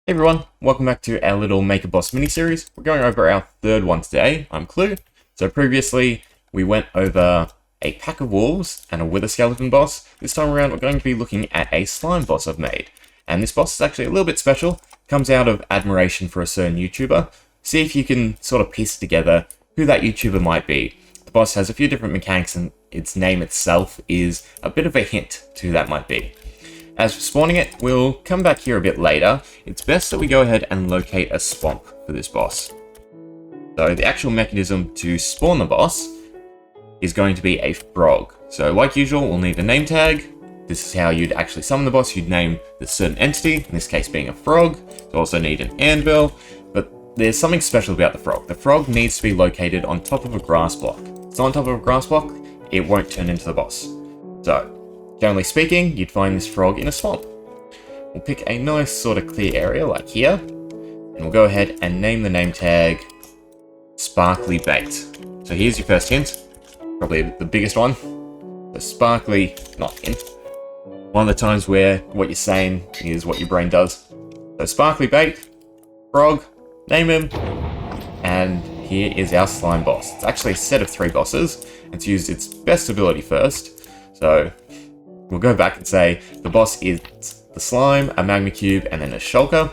Hey everyone, welcome back to our little Make a Boss mini-series. We're going over our third one today. I'm Klloo. So previously, we went over a pack of wolves and a wither skeleton boss. This time around, we're going to be looking at a slime boss I've made. And this boss is actually a little bit special. Comes out of admiration for a certain YouTuber. See if you can sort of piece together who that YouTuber might be. The boss has a few different mechanics and its name itself is a bit of a hint to who that might be. As for spawning it, we'll come back here a bit later. It's best that we go ahead and locate a swamp for this boss. So the actual mechanism to spawn the boss is going to be a frog. So like usual, we'll need a name tag. This is how you'd actually summon the boss. You'd name the certain entity, in this case being a frog. You'll also need an anvil, but there's something special about the frog. The frog needs to be located on top of a grass block. If it's not on top of a grass block, it won't turn into the boss. So, generally speaking, you'd find this frog in a swamp. We'll pick a nice sort of clear area like here, and we'll go ahead and name the name tag Sparkly Bait. So here's your first hint, probably the biggest one. So sparkly, not hint. One of the times where what you're saying is what your brain does. So Sparkly Bait, frog, name him, and here is our slime boss. It's actually a set of 3 bosses. It's used its best ability first, so we'll go back and say the boss is the slime, a magma cube, and then a shulker.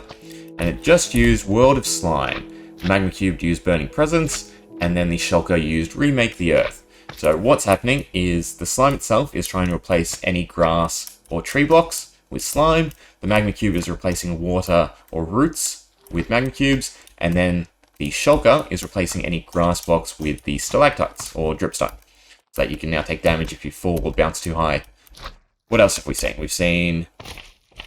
And it just used World of Slime. The magma cube used Burning Presence, and then the shulker used Remake the Earth. So what's happening is the slime itself is trying to replace any grass or tree blocks with slime. The magma cube is replacing water or roots with magma cubes, and then the shulker is replacing any grass blocks with the stalactites or dripstone. So that you can now take damage if you fall or bounce too high. What else have we seen? We've seen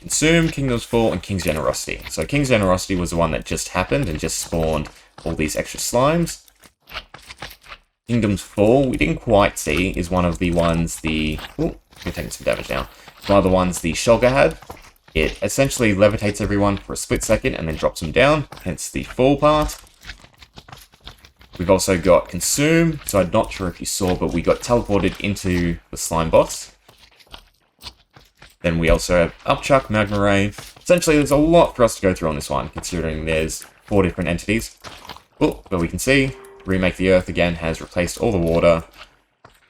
Consume, Kingdom's Fall, and King's Generosity. So King's Generosity was the one that just happened and just spawned all these extra slimes. Kingdom's Fall, we didn't quite see, is one of the ones the... Oh, we're taking some damage now. One of the ones the Shulker had. It essentially levitates everyone for a split second and then drops them down, hence the fall part. We've also got Consume, so I'm not sure if you saw, but we got teleported into the slime boss. Then we also have Upchuck, Magma Rain. Essentially, there's a lot for us to go through on this one, considering there's 4 different entities. Oh, but we can see, Remake the Earth again has replaced all the water,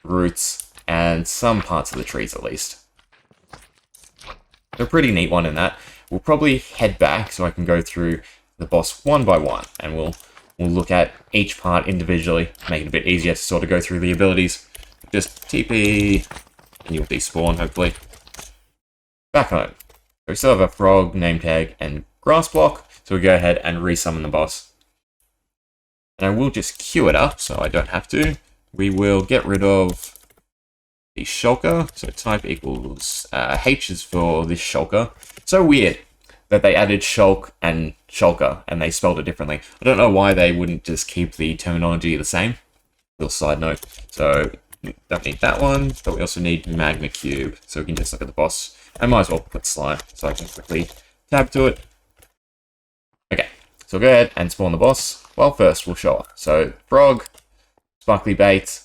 roots, and some parts of the trees at least. A pretty neat one in that. We'll probably head back so I can go through the boss one by one, and we'll look at each part individually, make it a bit easier to sort of go through the abilities. Just TP, and you'll despawn, hopefully. Back home. We still have a frog, name tag, and grass block, so we go ahead and resummon the boss. And I will just queue it up, so I don't have to. We will get rid of the shulker, so type equals H is for this shulker. So weird that they added shulk and shulker, and they spelled it differently. I don't know why they wouldn't just keep the terminology the same. Little side note. So, don't need that one, but we also need magma cube, so we can just look at the boss. I might as well put slime, so I can quickly tab to it. Okay, so we'll go ahead and spawn the boss. Well, first we'll show off. So, frog, sparkly bait.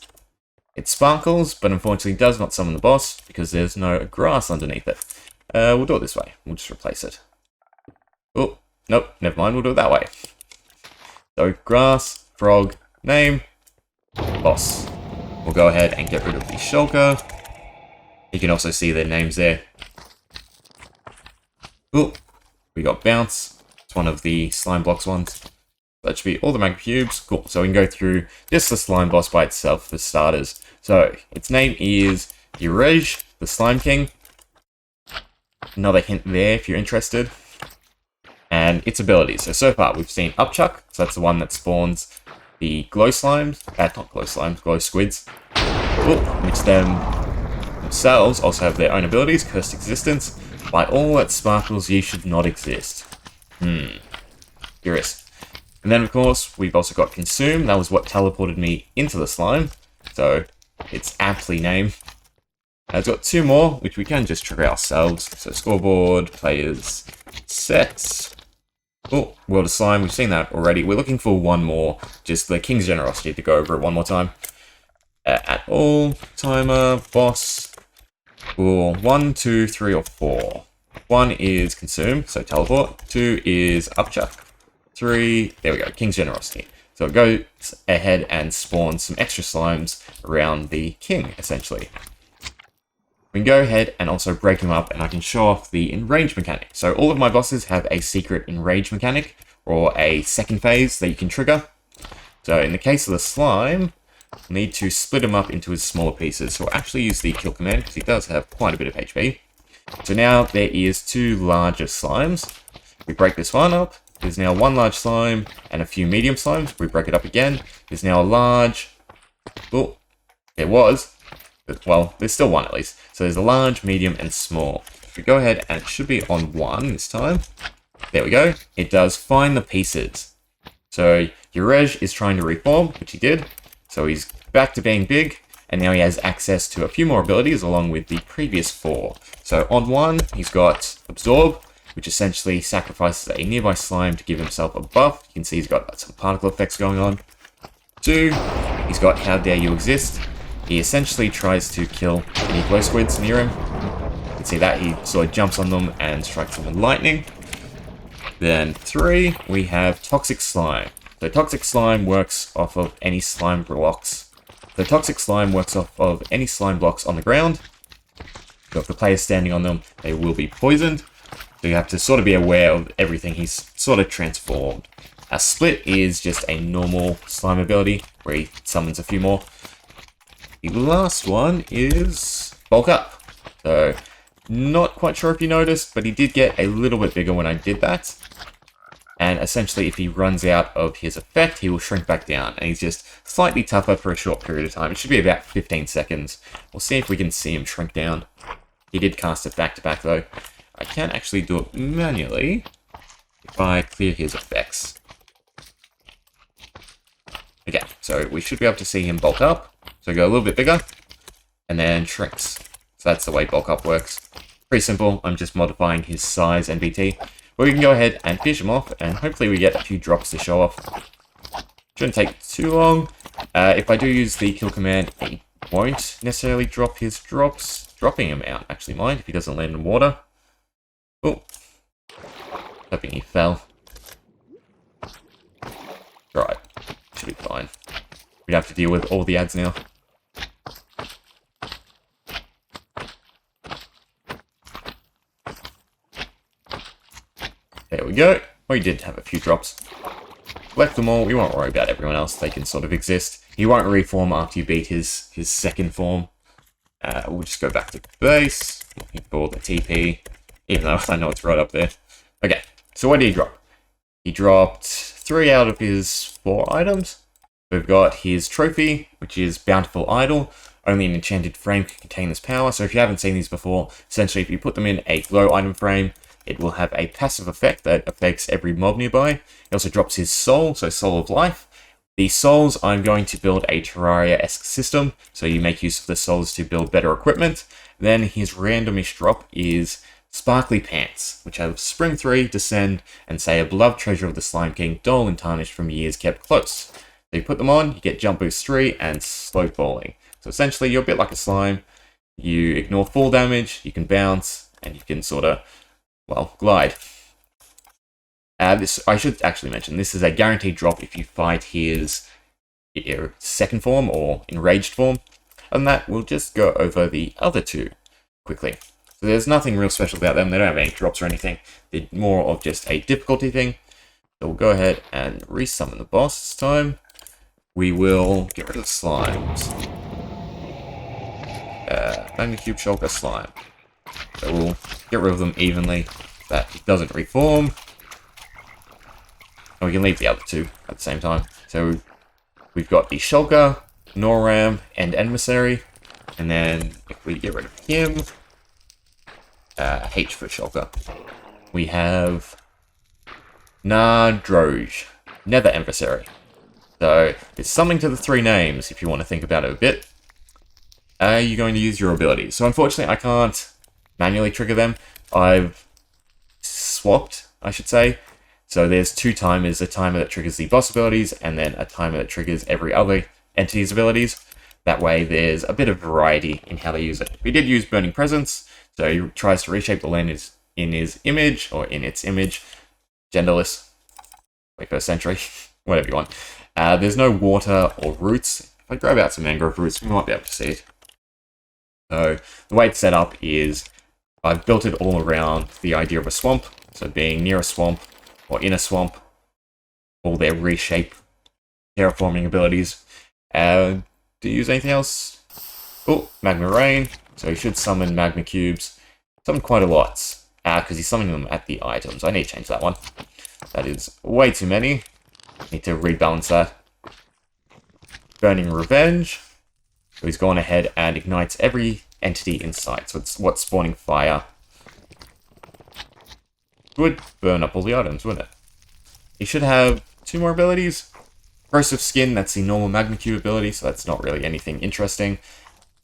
It sparkles, but unfortunately does not summon the boss, because there's no grass underneath it. We'll do it this way. We'll just replace it. Oh, nope, never mind, we'll do it that way. So, grass, frog, name, boss. We'll go ahead and get rid of the shulker. You can also see their names there. Oh, we got bounce. It's one of the slime blocks ones. That should be all the magma cubes. Cool. So we can go through just the slime boss by itself for starters. So its name is Urej, the Slime King. Another hint there if you're interested. And its abilities. So far we've seen Upchuck. So that's the one that spawns the glow slimes. Not glow slimes, glow squids. Which themselves also have their own abilities. Cursed Existence. By all that sparkles, ye should not exist. Curious. And then, of course, we've also got Consume. That was what teleported me into the slime. So, it's aptly named. It's got 2 more, which we can just trigger ourselves. So, scoreboard, players, sets. Oh, World of Slime. We've seen that already. We're looking for 1 more. Just the King's Generosity to go over it one more time. At all, timer, boss. Cool. 1, 2, 3, or 4. 1 is consume, so teleport. 2 is upchuck. 3, there we go, King's Generosity. So it goes ahead and spawns some extra slimes around the king, essentially. We can go ahead and also break him up, and I can show off the enrage mechanic. So all of my bosses have a secret enrage mechanic, or a second phase that you can trigger. So in the case of the slime, we'll need to split him up into his smaller pieces. So we'll actually use the kill command, because he does have quite a bit of HP. So now there is 2 larger slimes. We break this one up. There's now 1 large slime and a few medium slimes. We break it up again. There's now a large... Oh, there was. Well, there's still 1 at least. So there's a large, medium, and small. If we go ahead, and it should be on 1 this time. There we go. It does find the pieces. So your Reg is trying to reform, which he did. So he's back to being big. And now he has access to a few more abilities along with the previous 4. So on 1, he's got Absorb, which essentially sacrifices a nearby slime to give himself a buff. You can see he's got some particle effects going on. 2, he's got How Dare You Exist. He essentially tries to kill any glow squids near him. You can see that he sort of jumps on them and strikes them with lightning. Then 3, we have Toxic Slime. So Toxic Slime works off of any slime blocks. The Toxic Slime works off of any slime blocks on the ground. So if the player's standing on them, they will be poisoned. So you have to sort of be aware of everything he's sort of transformed. A Split is just a normal slime ability, where he summons a few more. The last one is Bulk Up. So, not quite sure if you noticed, but he did get a little bit bigger when I did that. And essentially, if he runs out of his effect, he will shrink back down. And he's just slightly tougher for a short period of time. It should be about 15 seconds. We'll see if we can see him shrink down. He did cast it back to back though. I can actually do it manually if I clear his effects. Okay, so we should be able to see him bulk up. So go a little bit bigger, and then shrinks. So that's the way bulk up works. Pretty simple, I'm just modifying his size and BT. But we can go ahead and finish him off, and hopefully we get a few drops to show off. Shouldn't take too long. If I do use the kill command, it won't necessarily drop his drops. Dropping him out actually might if he doesn't land in water. Oh, hoping he fell. Right, should be fine. We have to deal with all the ads now. There we go. We did have a few drops. Left them all. We won't worry about everyone else. They can sort of exist. He won't reform after you beat his second form. We'll just go back to base. Looking for the TP. Even though I know it's right up there. Okay, so what did he drop? He dropped 3 out of his 4 items. We've got his trophy, which is Bountiful Idol. Only an enchanted frame can contain this power. So if you haven't seen these before, essentially if you put them in a Klloo item frame, it will have a passive effect that affects every mob nearby. It also drops his soul, so Soul of Life. The souls, I'm going to build a Terraria-esque system, so you make use of the souls to build better equipment. Then his randomish drop is Sparkly Pants, which have Spring 3, Descend, and say a beloved treasure of the Slime King, dull and tarnished from years kept close. So you put them on, you get Jump Boost 3 and Slow Falling. So essentially you're a bit like a slime. You ignore fall damage, you can bounce, and you can sort of, well, glide. I should actually mention, this is a guaranteed drop if you fight his second form or enraged form. And that, we'll just go over the other 2 quickly. So there's nothing real special about them. They don't have any drops or anything. They're more of just a difficulty thing. So we'll go ahead and resummon the boss this time. We will get rid of the slimes. Magnitude Shulker Slime. So we'll get rid of them evenly. That it doesn't reform. And we can leave the other 2 at the same time. So we've got the Shulker, Noram, and Emissary. And then if we get rid of him, H for Shulker. We have Nardroj, Nether Emissary. So it's something to the 3 names if you want to think about it a bit. You're going to use your abilities. So unfortunately I can't manually trigger them. I've swapped, I should say. So there's 2 timers, a timer that triggers the boss abilities, and then a timer that triggers every other entity's abilities. That way there's a bit of variety in how they use it. We did use Burning Presence, so he tries to reshape the land in his image, or in its image, genderless, 21st century, whatever you want. There's no water or roots. If I grab out some mangrove roots, we might be able to see it. So the way it's set up is I've built it all around the idea of a swamp. So being near a swamp or in a swamp, all their reshape terraforming abilities. Do you use anything else? Oh, magma rain. So he should summon magma cubes. Summon quite a lot, because he's summoning them at the items. I need to change that one. That is way too many. Need to rebalance that. Burning Revenge. So he's gone ahead and ignites every entity in sight. So it's what's spawning fire. Would burn up all the items, wouldn't it? He should have 2 more abilities. Corrosive Skin, that's the normal Magma Cube ability, so that's not really anything interesting.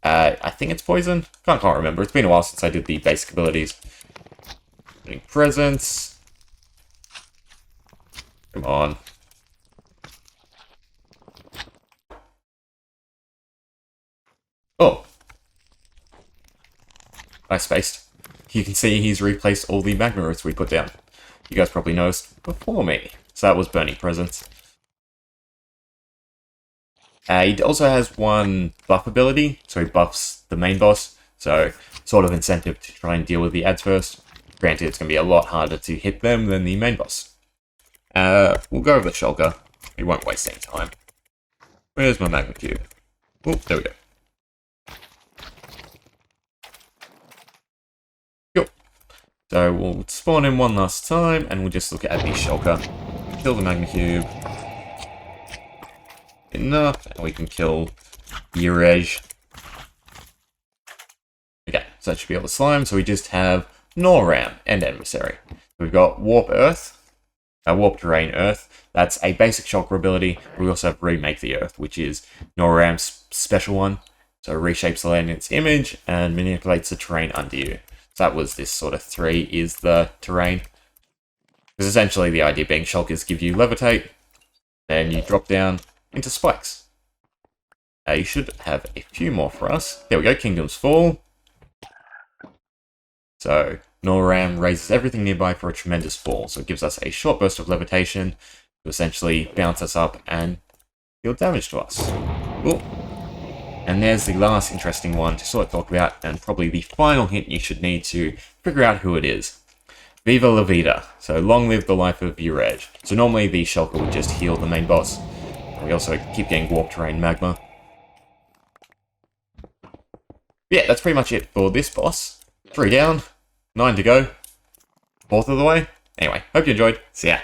I think it's Poison. Can't remember. It's been a while since I did the basic abilities. Burning Presence. Come on. Oh. I spaced. You can see he's replaced all the magma roots we put down. You guys probably noticed before me. So that was Burning Presence. He also has one buff ability, so he buffs the main boss. So sort of incentive to try and deal with the ads first. Granted, it's going to be a lot harder to hit them than the main boss. We'll go over the shulker. We won't waste any time. Where's my magma cube? Oh, there we go. Cool. So we'll spawn in one last time, and we'll just look at the shulker. Kill the magma cube. Enough, and we can kill Yurej. Okay, so that should be all the slime. So we just have Noram and Emissary. We've got Warp Earth, Warp Terrain Earth. That's a basic shulker ability. We also have Remake the Earth, which is Noram's special one. So it reshapes the land in its image and manipulates the terrain under you. So that was this sort of 3 is the terrain. Because essentially the idea being shulkers give you levitate, then you drop down into spikes. You should have a few more for us. There we go, Kingdom's Fall. So Noram raises everything nearby for a tremendous fall. So it gives us a short burst of levitation to essentially bounce us up and deal damage to us. Ooh. And there's the last interesting one to sort of talk about, and probably the final hint you should need to figure out who it is. Viva la Vida. So long live the life of Yurej. So normally the shulker would just heal the main boss. We also keep getting Warp Terrain Magma. Yeah, that's pretty much it for this boss. 3 down, 9 to go. 4th of the way. Anyway, hope you enjoyed. See ya.